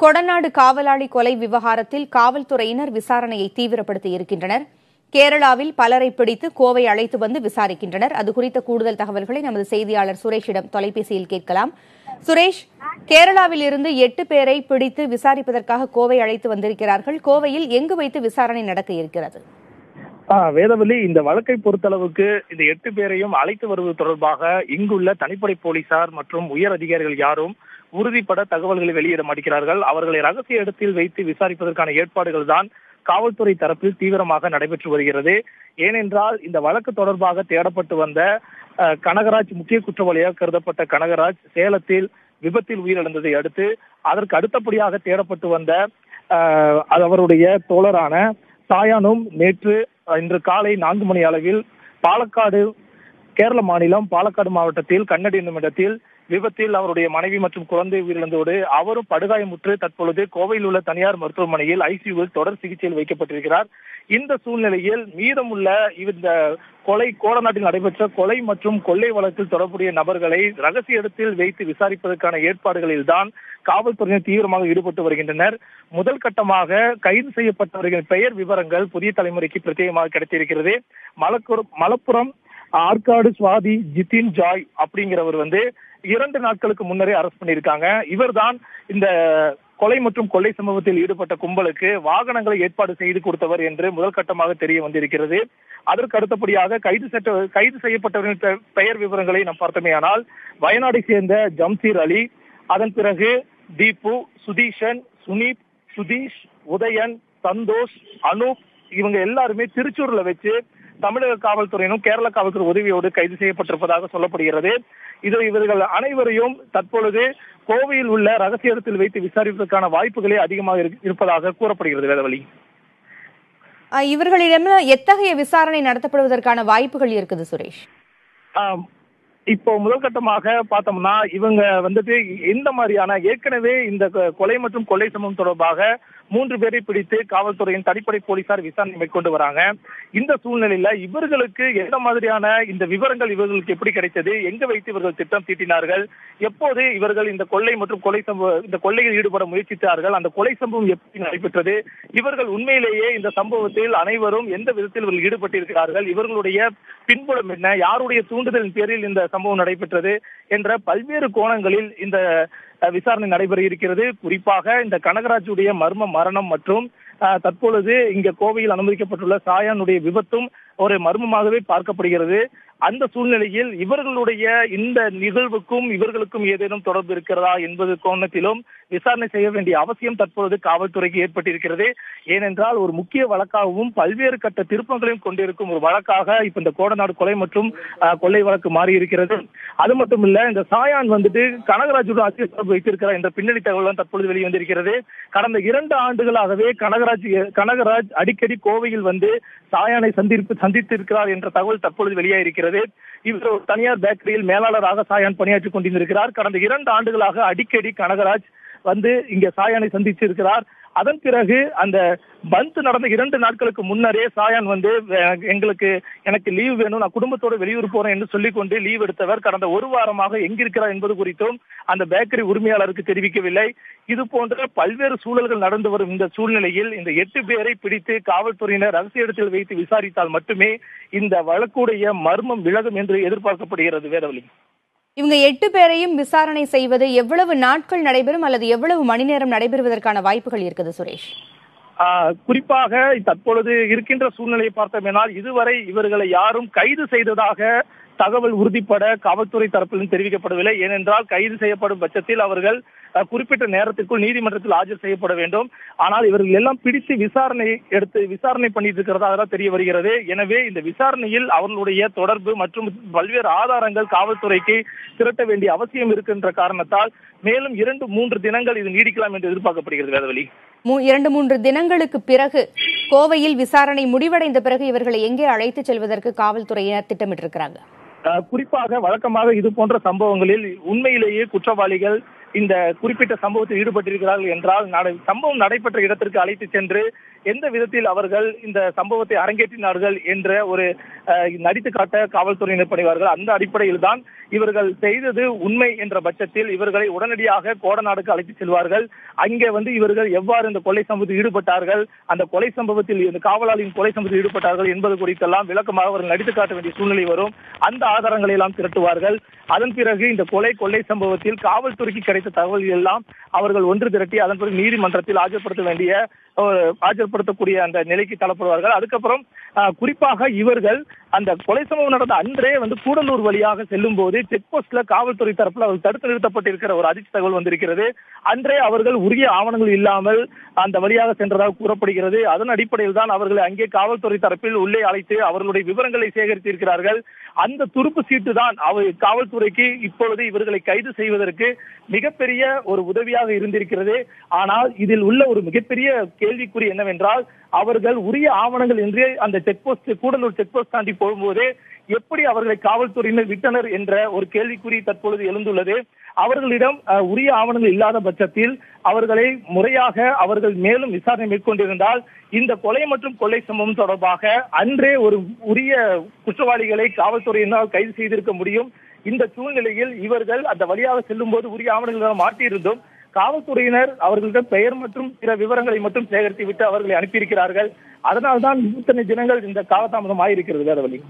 கொடநாடு காவலாளி கொலை விவகாரத்தில் காவல்துறையினர் விசாரணையை தீவிரப்படுத்தி இருக்கின்றனர். கேரளாவில் பலரை பிடித்து கோவை அழைத்து வந்து விசாரிக்கின்றனர். அது குறித்த கூடுதல் தகவல்களை நமது செய்தியாளர் சுரேஷிடம் தொலைபேசியில் கேட்கலாம். சுரேஷ், கேரளாவில் இருந்து 8 பேரை பிடித்து விசாரிப்பதற்காக கோவை அழைத்து வந்திருக்கிறார்கள். கோவையில் எங்கு வைத்து விசாரணை நடக்க இருக்கிறது? வேதவல்லி, இந்த வழக்கை பொறுத்தளவுக்கு இந்த 8 பேரையும் அழைத்து வருவது தொடர்பாக இங்குள்ள தனிப்படை போலீசார் மற்றும் உயர் அதிகாரிகள் யாரும் உறுதிப்பட தகவல்களை வெளியிட மாட்டார்கள். அவர்களை ரகசிய இடத்தில் வைத்து விசாரிப்பதற்கான ஏற்பாடுகள் தான் காவல்துறை தரப்பில் தீவிரமாக நடைபெற்று வருகிறது. ஏனென்றால் இந்த வழக்கு தொடர்பாக தேடப்பட்டு வந்த கனகராஜ், முக்கிய குற்றவாளியாக கருதப்பட்ட கனகராஜ் சேலத்தில் விபத்தில் உயிரிழந்ததை அடுத்து அதற்கு அடுத்தபடியாக தேடப்பட்டு வந்த அவருடைய தோழரான சாயானும் இன்று காலை 4 மணி அளவில் கேரள மாநிலம் பாலக்காடு மாவட்டத்தில் கண்ணடி என்னும் இடத்தில் விபத்தில் அவருடைய மனைவி மற்றும் குழந்தை உயிரிழந்தோடு அவரும் படுகாயமுற்று தற்பொழுது கோவையில் உள்ள தனியார் மருத்துவமனையில் ஐசியூவில் தொடர் சிகிச்சையில் வைக்கப்பட்டிருக்கிறார். இந்த சூழ்நிலையில் மீதமுள்ள இந்த கோடநாட்டில் நடைபெற்ற கொலை மற்றும் கொள்ளை வழக்கில் தொடர்புடைய நபர்களை ரகசிய இடத்தில் வைத்து விசாரிப்பதற்கான ஏற்பாடுகளில் தான் காவல்துறையினர் தீவிரமாக ஈடுபட்டு வருகின்றனர். முதல் கட்டமாக கைது செய்யப்பட்டவர்களின் பெயர் விவரங்கள் புதிய தலைமுறைக்கு பிரத்யேகமாக கிடைத்திருக்கிறது. மலப்புரம் ஆற்காடு சுவாதி ஜிதின் ஜாய் அப்படிங்கிறவர் 2 நாட்களுக்கு முன்னரே அரெஸ்ட் பண்ணியிருக்காங்க. இவர்தான் இந்த கொலை மற்றும் கொள்ளை சம்பவத்தில் ஈடுபட்ட கும்பலுக்கு வாகனங்களை ஏற்பாடு செய்து கொடுத்தவர் என்று முதல் கட்டமாக தெரிய வந்திருக்கிறது. அதற்கு அடுத்தபடியாக கைது செய்யப்பட்டவர்களின் பெயர் விவரங்களை நாம் பார்த்தோமேயானால் வயநாடை சேர்ந்த ஜம்சீர் அலி, அதன் பிறகு தீபு, சுதீஷன், சுனீப், சுதீஷ், உதயன், சந்தோஷ், அனூப் இவங்க எல்லாருமே திருச்சூர்ல வச்சு தமிழக காவல்துறையினும் கேரள காவல்துறை உதவியோடு கைது செய்யப்பட்டிருப்பதாக சொல்லப்படுகிறது. இவர்கள் அனைவரையும் தற்பொழுது கோவையில் உள்ள ரகசிய இடத்தில் வைத்து விசாரிப்பதற்கான வாய்ப்புகளே அதிகமாக இருப்பதாக கூறப்படுகிறது. வேதவழி, இவர்களிடம் எத்தகைய விசாரணை நடத்தப்படுவதற்கான வாய்ப்புகள் இருக்குது சுரேஷ்? இப்போ முதல் கட்டமாக பார்த்தோம்னா இவங்க எந்த மாதிரியான ஏற்கனவே இந்த கொலை மற்றும் கொள்ளை சம்பவம் தொடர்பாக 3 பேரை பிடித்து காவல்துறையின் தனிப்படை போலீசார் விசாரணை மேற்கொண்டு வராங்க. இந்த சூழ்நிலையில இவர்களுக்கு எந்த மாதிரியான இந்த விவரங்கள் இவர்களுக்கு எப்படி கிடைத்தது, எங்க வைத்து இவர்கள் திட்டம் தீட்டினார்கள், எப்போது இவர்கள் இந்த கொள்ளை மற்றும் இந்த கொள்ளையில் ஈடுபட முயற்சித்தார்கள், அந்த கொலை சம்பவம் எப்படி நடைபெற்றது, இவர்கள் உண்மையிலேயே இந்த சம்பவத்தில் அனைவரும் எந்த விதத்தில் இவர்கள் ஈடுபட்டிருக்கிறார்கள், இவர்களுடைய பின்புலம் என்ன, யாருடைய தூண்டுதலின் பேரில் இந்த சம்பவம் நடைபெற்றது என்ற பல்வேறு கோணங்களில் இந்த விசாரணை நடைபெற இருக்கிறது. குறிப்பாக இந்த கனகராஜுடைய மர்ம மரணம் மற்றும் தற்பொழுது இங்க கோவையில் அனுமதிக்கப்பட்டுள்ள சாயானுடைய விபத்தும் ஒரு மர்மமாகவே பார்க்கப்படுகிறது. அந்த சூழ்நிலையில் இவர்களுடைய இந்த நிகழ்வுக்கும் இவர்களுக்கும் ஏதேனும் தொடர்பு இருக்கிறதா என்பது கோணத்திலும் விசாரணை செய்ய வேண்டிய அவசியம் தற்பொழுது காவல்துறைக்கு ஏற்பட்டிருக்கிறது. ஏனென்றால் ஒரு முக்கிய வழக்காகவும் பல்வேறு கட்ட திருப்பங்களையும் கொண்டிருக்கும் ஒரு வழக்காக இப்ப இந்த கோடநாடு கொலை மற்றும் கொள்ளை வழக்கு மாறி இருக்கிறது. அது மட்டுமில்ல, இந்த சாயான் கனகராஜோடு அதிக தொடர்பு வைத்திருக்கிறார் என்ற பின்னணி தகவல் தற்பொழுது வெளிவந்திருக்கிறது. கடந்த 2 ஆண்டுகளாகவே கனகராஜ் அடிக்கடி கோவையில் சாயானை சந்தித்திருக்கிறார் என்ற தகவல் தற்பொழுது வெளியாயிருக்கிறது. இவர் ஒரு தனியார் பேக்கரியில் மேலாளராக சாயான் பணியாற்றிக் கொண்டிருக்கிறார். கடந்த 2 ஆண்டுகளாக அடிக்கடி கனகராஜ் இங்க சாயானை சந்திச்சிருக்கிறார். அதன் பிறகு அந்த பந்த் நடந்த 2 நாட்களுக்கு முன்னரே சாயான் எனக்கு லீவ் வேணும், நான் குடும்பத்தோட வெளியூர் போறேன் என்று சொல்லிக்கொண்டு லீவ் எடுத்தவர் கடந்த 1 வாரமாக எங்கிருக்கிறார் என்பது குறித்தும் அந்த பேக்கரி உரிமையாளருக்கு தெரிவிக்கவில்லை. இது போன்ற பல்வேறு சூழல்கள் நடந்து வரும் இந்த சூழ்நிலையில் இந்த 8 பேரை பிடித்து காவல்துறையினர் ரகசிய இடத்தில் வைத்து விசாரித்தால் மட்டுமே இந்த வழக்குடைய மர்மம் விலகும் என்று எதிர்பார்க்கப்படுகிறது. வேதவழி, இவங்க 8 பேரையும் விசாரணை செய்வது எவ்வளவு நாட்கள் நடைபெறும் அல்லது எவ்வளவு மணி நேரம் நடைபெறுவதற்கான வாய்ப்புகள் இருக்குது சுரேஷ்? குறிப்பாக தற்பொழுது இருக்கின்ற சூழ்நிலையை பார்த்தோம்னால் இதுவரை இவர்களை யாரும் கைது செய்ததாக தகவல் உறுதிப்பட காவல்துறை தரப்பிலும் தெரிவிக்கப்படவில்லை. ஏனென்றால் கைது செய்யப்படும் பட்சத்தில் அவர்கள் குறிப்பிட்ட நேரத்திற்குள் நீதிமன்றத்தில் ஆஜர் செய்யப்பட வேண்டும். ஆனால் இவர்கள் எல்லாம் பிடித்து விசாரணை பண்ணிட்டு இருக்கிறதாக தெரிய வருகிறது. எனவே இந்த விசாரணையில் அவர்களுடைய தொடர்பு மற்றும் பல்வேறு ஆதாரங்கள் காவல்துறைக்கு திரட்ட வேண்டிய அவசியம் இருக்கின்ற காரணத்தால் மேலும் 2-3 தினங்கள் இது நீடிக்கலாம் என்று எதிர்பார்க்கப்படுகிறது. வேதவழி, 2-3 தினங்களுக்கு பிறகு கோவையில் விசாரணை முடிவடைந்த பிறகு இவர்களை எங்கே அழைத்து செல்வதற்கு காவல்துறையினர் திட்டமிட்டிருக்கிறாங்க? குறிப்பாக வழக்கமாக இது போன்ற சம்பவங்களில் உண்மையிலேயே குற்றவாளிகள் இந்த குறிப்பிட்ட சம்பவத்தில் ஈடுபட்டிருக்கிறார்கள் என்றால் சம்பவம் நடைபெற்ற இடத்திற்கு அழைத்து சென்று எந்த விதத்தில் அவர்கள் இந்த சம்பவத்தை அரங்கேற்றினார்கள் என்ற ஒரு நடித்து காட்ட காவல்துறையினர் பணிவார்கள். அந்த அடிப்படையில் தான் இவர்கள் செய்தது உண்மை என்ற பட்சத்தில் இவர்களை உடனடியாக கோடநாடுக்கு அழைத்து செல்வார்கள். அங்கே இவர்கள் எவ்வாறு இந்த கொலை சம்பவத்தில் ஈடுபட்டார்கள், அந்த கொலை சம்பவத்தில் இந்த காவலாளியின் கொலை சம்பவத்தில் ஈடுபட்டார்கள் என்பது குறித்தெல்லாம் விளக்கமாக அவர்கள் நடித்து காட்ட வேண்டிய சூழ்நிலை வரும். அந்த ஆதாரங்களை எல்லாம் திரட்டுவார்கள். அதன் பிறகு இந்த கொள்ளை சம்பவத்தில் காவல்துறைக்கு கிடைத்த தகவல்கள் எல்லாம் அவர்கள் ஒன்று திரட்டி அதன் பிறகு நீதிமன்றத்தில் ஆஜர்படுத்தக்கூடிய அந்த நிலைக்கு தள்ளப்படுவார்கள். அதுக்கப்புறம் குறிப்பாக இவர்கள் அந்த கொலை சம்பவம் நடந்த அன்றே கூடலூர் வழியாக செல்லும் போது செக் போஸ்ட்ல காவல்துறை தரப்பில் அவர்கள் தடுத்து நிறுத்தப்பட்டிருக்கிற ஒரு அதிர்ச்சி தகவல் வந்திருக்கிறது. அன்றே அவர்கள் உரிய ஆவணங்கள் இல்லாமல் அந்த வழியாக சென்றதாக கூறப்படுகிறது. அதன் அடிப்படையில் தான் அவர்களை அங்கே காவல்துறை தரப்பில் உள்ளே அழைத்து அவர்களுடைய விவரங்களை சேகரித்திருக்கிறார்கள். அந்த துருப்பு சீட்டு தான் காவல்துறைக்கு இப்பொழுது இவர்களை கைது செய்வதற்கு மிகப்பெரிய ஒரு உதவியாக இருந்திருக்கிறது. ஆனால் இதில் உள்ள ஒரு மிகப்பெரிய கேள்விக்குறி என்னவென்றால், அவர்கள் உரிய ஆவணங்கள் என்று அந்த கூடலூர் செக் போஸ்ட் தாண்டி போகும்போது எப்படி அவர்களை காவல்துறையினர் விட்டனர் என்ற ஒரு கேள்விக்குறி தற்பொழுது எழுந்துள்ளது. அவர்களிடம் உரிய ஆவணங்கள் இல்லாத பட்சத்தில் அவர்களை முறையாக அவர்கள் மேலும் விசாரணை மேற்கொண்டிருந்தால் இந்த கொலை மற்றும் கொள்ளை சம்பவம் தொடர்பாக அன்றே ஒரு உரிய குற்றவாளிகளை காவல்துறையினால் கைது செய்திருக்க முடியும். இந்த சூழ்நிலையில் இவர்கள் அந்த வழியாக செல்லும் போது உரிய ஆவணங்கள் மாற்றியிருந்தும் காவல்துறையினர் அவர்களிடம் பெயர் மற்றும் பிற விவரங்களை மட்டும் சேகரித்து விட்டு அவர்களை அனுப்பியிருக்கிறார்கள். அதனால்தான் 30 தினங்கள் இந்த காலதாமதம் ஆயிருக்கிறது. வேதவழி.